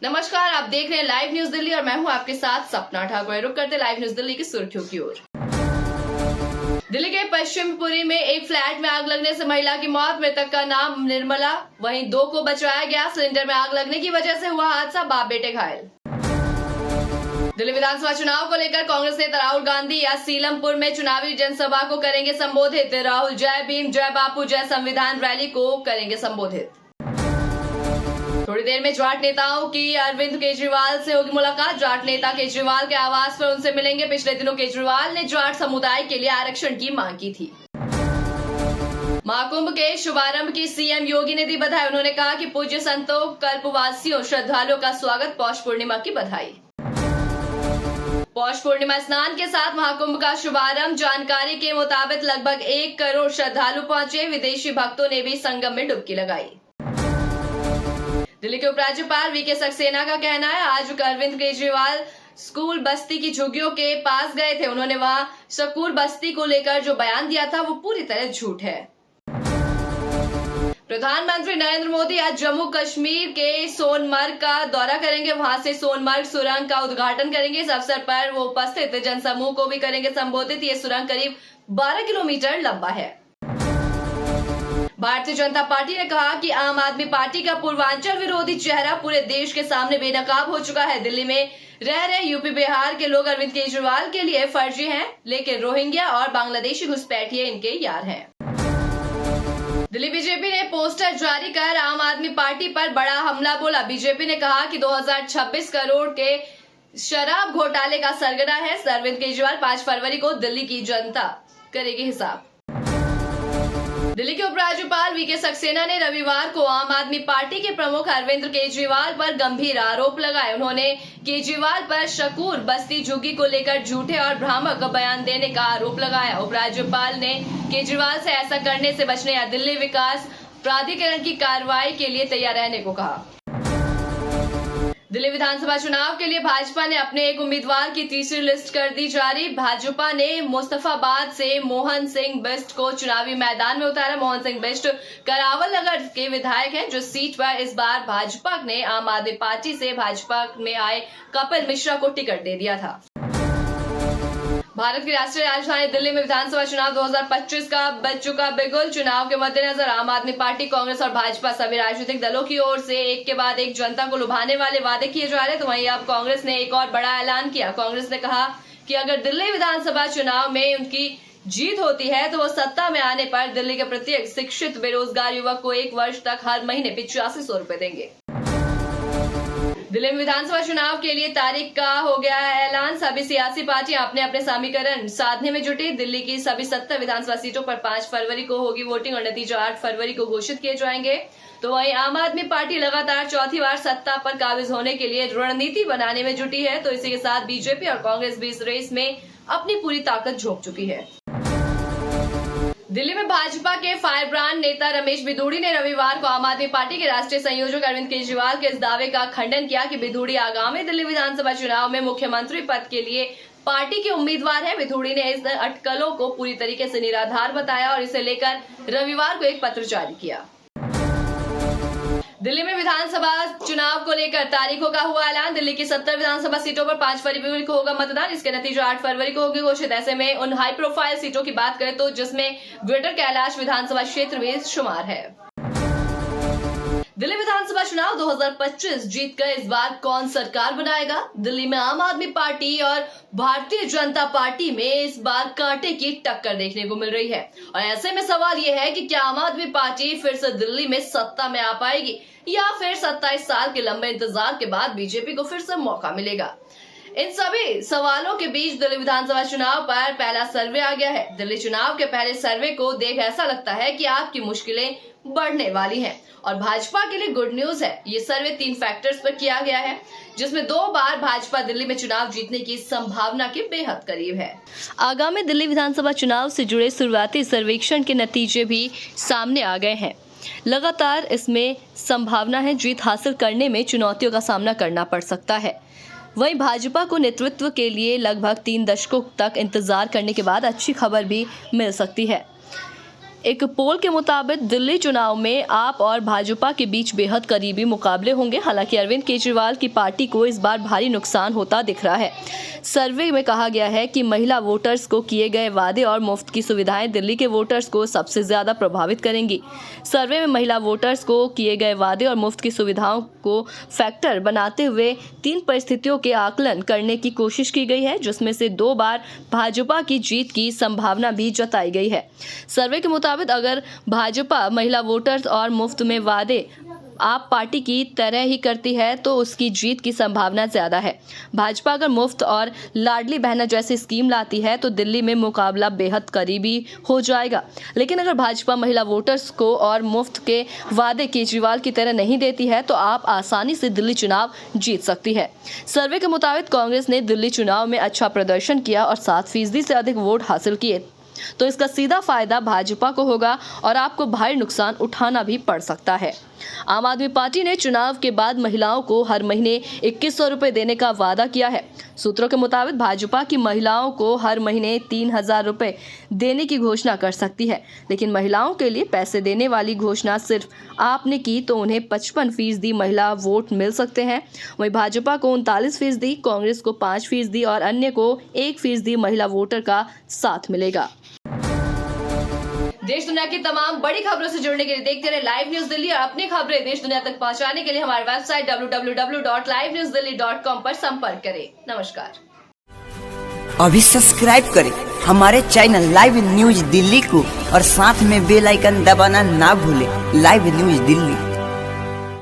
नमस्कार, आप देख रहे हैं लाइव न्यूज दिल्ली और मैं हूं आपके साथ सपना ठाकुर। रुक करते लाइव न्यूज दिल्ली की सुर्खियों की ओर। दिल्ली के पश्चिमपुरी में एक फ्लैट में आग लगने से महिला की मौत, मृतक का नाम निर्मला, वहीं 2 को बचाया गया। सिलेंडर में आग लगने की वजह से हुआ हादसा, बाप बेटे घायल। दिल्ली विधानसभा चुनाव को लेकर कांग्रेस नेता राहुल गांधी आज सीलमपुर में चुनावी जनसभा को करेंगे संबोधित। राहुल जय भीम, जय बापू, जय संविधान रैली को करेंगे संबोधित। थोड़ी देर में जाट नेताओं की अरविंद केजरीवाल से होगी मुलाकात। जाट नेता केजरीवाल के आवास पर उनसे मिलेंगे। पिछले दिनों केजरीवाल ने जाट समुदाय के लिए आरक्षण की मांग की थी। महाकुंभ के शुभारंभ की सीएम योगी ने दी बधाई। उन्होंने कहा कि पूज्य संतों, कल्पवासियों, श्रद्धालुओं का स्वागत। पौष पूर्णिमा की बधाई। पौष पूर्णिमा स्नान के साथ महाकुंभ का शुभारंभ। जानकारी के मुताबिक लगभग 1 करोड़ श्रद्धालु पहुंचे। विदेशी भक्तों ने भी संगम में डुबकी लगाई। दिल्ली के उपराज्यपाल वीके सक्सेना का कहना है, आज अरविंद केजरीवाल स्कूल बस्ती की झुग्गियों के पास गए थे। उन्होंने वहां स्कूल बस्ती को लेकर जो बयान दिया था वो पूरी तरह झूठ है। प्रधानमंत्री नरेंद्र मोदी आज जम्मू कश्मीर के सोनमर्ग का दौरा करेंगे। वहां से सोनमर्ग सुरंग का उद्घाटन करेंगे। इस अवसर पर वो उपस्थित जनसमूह को भी करेंगे संबोधित। ये सुरंग करीब 12 किलोमीटर लंबा है। भारतीय जनता पार्टी ने कहा कि आम आदमी पार्टी का पूर्वांचल विरोधी चेहरा पूरे देश के सामने बेनकाब हो चुका है। दिल्ली में रह रहे यूपी बिहार के लोग अरविंद केजरीवाल के लिए फर्जी हैं, लेकिन रोहिंग्या और बांग्लादेशी घुसपैठिए इनके यार हैं। दिल्ली बीजेपी ने पोस्टर जारी कर आम आदमी पार्टी पर बड़ा हमला बोला। बीजेपी ने कहा कि 2026 करोड़ के शराब घोटाले का सरगना है। अरविंद केजरीवाल 5 फरवरी को दिल्ली की जनता करेगी हिसाब। दिल्ली के उपराज्यपाल वीके सक्सेना ने रविवार को आम आदमी पार्टी के प्रमुख अरविंद केजरीवाल पर गंभीर आरोप लगाए। उन्होंने केजरीवाल पर शकूर बस्ती झुग्गी को लेकर झूठे और भ्रामक बयान देने का आरोप लगाया। उपराज्यपाल ने केजरीवाल से ऐसा करने से बचने या दिल्ली विकास प्राधिकरण की कार्रवाई के लिए तैयार रहने को कहा। दिल्ली विधानसभा चुनाव के लिए भाजपा ने अपने एक उम्मीदवार की तीसरी लिस्ट कर दी जारी। भाजपा ने मुस्तफाबाद से मोहन सिंह बिष्ट को चुनावी मैदान में उतारा। मोहन सिंह बिष्ट करावल नगर के विधायक हैं, जो सीट पर इस बार भाजपा ने आम आदमी पार्टी से भाजपा में आए कपिल मिश्रा को टिकट दे दिया था। भारत की राष्ट्रीय राजधानी दिल्ली में विधानसभा चुनाव 2025 का बज चुका बिगुल। चुनाव के मद्देनजर आम आदमी पार्टी, कांग्रेस और भाजपा सभी राजनीतिक दलों की ओर से एक के बाद एक जनता को लुभाने वाले वादे किए जा रहे हैं। तो वहीं अब कांग्रेस ने एक और बड़ा ऐलान किया। कांग्रेस ने कहा कि अगर दिल्ली विधानसभा चुनाव में उनकी जीत होती है तो वो सत्ता में आने पर दिल्ली के प्रत्येक शिक्षित बेरोजगार युवक को 1 वर्ष तक हर महीने 8500 रुपए देंगे। दिल्ली में विधानसभा चुनाव के लिए तारीख का हो गया है ऐलान। सभी सियासी पार्टियां अपने अपने समीकरण साधने में जुटी। दिल्ली की सभी 70 विधानसभा सीटों पर 5 फरवरी को होगी वोटिंग और नतीजा 8 फरवरी को घोषित किए जाएंगे। तो वहीं आम आदमी पार्टी लगातार चौथी बार सत्ता पर काबिज होने के लिए रणनीति बनाने में जुटी है। तो इसी के साथ बीजेपी और कांग्रेस भी इस रेस में अपनी पूरी ताकत झोंक चुकी है। दिल्ली में भाजपा के फायर ब्रांड नेता रमेश बिधूड़ी ने रविवार को आम आदमी पार्टी के राष्ट्रीय संयोजक अरविंद केजरीवाल के इस दावे का खंडन किया कि बिधूड़ी आगामी दिल्ली विधानसभा चुनाव में मुख्यमंत्री पद के लिए पार्टी के उम्मीदवार हैं। बिधूड़ी ने इस अटकलों को पूरी तरीके से निराधार बताया और इसे लेकर रविवार को एक पत्र जारी किया। दिल्ली में विधानसभा चुनाव को लेकर तारीखों का हुआ ऐलान। दिल्ली की 70 विधानसभा सीटों पर 5 फरवरी को होगा मतदान। इसके नतीजे 8 फरवरी को होगी घोषित। ऐसे में उन हाई प्रोफाइल सीटों की बात करें तो जिसमें ग्रेटर कैलाश विधानसभा क्षेत्र भी शुमार है। दिल्ली विधानसभा चुनाव 2025 जीतकर इस बार कौन सरकार बनाएगा? दिल्ली में आम आदमी पार्टी और भारतीय जनता पार्टी में इस बार कांटे की टक्कर देखने को मिल रही है। और ऐसे में सवाल यह है कि क्या आम आदमी पार्टी फिर से दिल्ली में सत्ता में आ पाएगी या फिर 27 साल के लंबे इंतजार के बाद बीजेपी को फिर से मौका मिलेगा? इन सभी सवालों के बीच दिल्ली विधानसभा चुनाव पर पहला सर्वे आ गया है। दिल्ली चुनाव के पहले सर्वे को देख ऐसा लगता है कि आपकी मुश्किलें बढ़ने वाली हैं और भाजपा के लिए गुड न्यूज है। ये सर्वे 3 फैक्टर्स पर किया गया है, जिसमें 2 बार भाजपा दिल्ली में चुनाव जीतने की संभावना के बेहद करीब है। आगामी दिल्ली विधानसभा चुनाव से जुड़े शुरुआती सर्वेक्षण के नतीजे भी सामने आ गए हैं। लगातार इसमें संभावना है जीत हासिल करने में चुनौतियों का सामना करना पड़ सकता है। वहीं भाजपा को नेतृत्व के लिए लगभग 3 दशकों तक इंतजार करने के बाद अच्छी खबर भी मिल सकती है। एक पोल के मुताबिक दिल्ली चुनाव में आप और भाजपा के बीच बेहद करीबी मुकाबले होंगे। हालांकि अरविंद केजरीवाल की पार्टी को इस बार भारी नुकसान होता दिख रहा है। सर्वे में कहा गया है कि महिला वोटर्स को किए गए वादे और मुफ्त की सुविधाएं दिल्ली के वोटर्स को सबसे ज्यादा प्रभावित करेंगी। सर्वे में महिला वोटर्स को किए गए वादे और मुफ्त की सुविधाओं को फैक्टर बनाते हुए 3 परिस्थितियों के आकलन करने की कोशिश की गई है, जिसमें से 2 बार भाजपा की जीत की संभावना भी जताई गई है। सर्वे के मुताबिक अगर भाजपा महिला वोटर्स और मुफ्त में वादे आप पार्टी की तरह ही करती है तो उसकी जीत की संभावना ज्यादा है। भाजपा अगर मुफ्त और लाडली बहना जैसी स्कीम लाती है तो दिल्ली में मुकाबला बेहद करीबी हो जाएगा। लेकिन अगर भाजपा महिला वोटर्स को और मुफ्त के वादे केजरीवाल की तरह नहीं देती है तो आप आसानी से दिल्ली चुनाव जीत सकती है। सर्वे के मुताबिक कांग्रेस ने दिल्ली चुनाव में अच्छा प्रदर्शन किया और 7% से अधिक वोट हासिल किए, तो इसका सीधा फायदा भाजपा को होगा और आपको भारी नुकसान उठाना भी पड़ सकता है। आम आदमी पार्टी ने चुनाव के बाद महिलाओं को हर महीने 2100 रुपए देने का वादा किया है। सूत्रों के मुताबिक भाजपा की महिलाओं को हर महीने 3000 रुपए देने की घोषणा कर सकती है, लेकिन महिलाओं के लिए पैसे देने वाली घोषणा सिर्फ आपने की तो उन्हें 55% महिला वोट मिल सकते हैं। वहीं भाजपा को 39%, कांग्रेस को 5% और अन्य को 1% महिला वोटर का साथ मिलेगा। देश दुनिया की तमाम बड़ी खबरों से जुड़ने के लिए देखते रहे लाइव न्यूज दिल्ली और अपनी खबरें देश दुनिया तक पहुंचाने के लिए हमारी वेबसाइट www.livenewsdelhi.com पर संपर्क करें। नमस्कार। अभी सब्सक्राइब करें हमारे चैनल लाइव न्यूज दिल्ली को और साथ में बेल आइकन दबाना ना भूलें। Live news Delhi.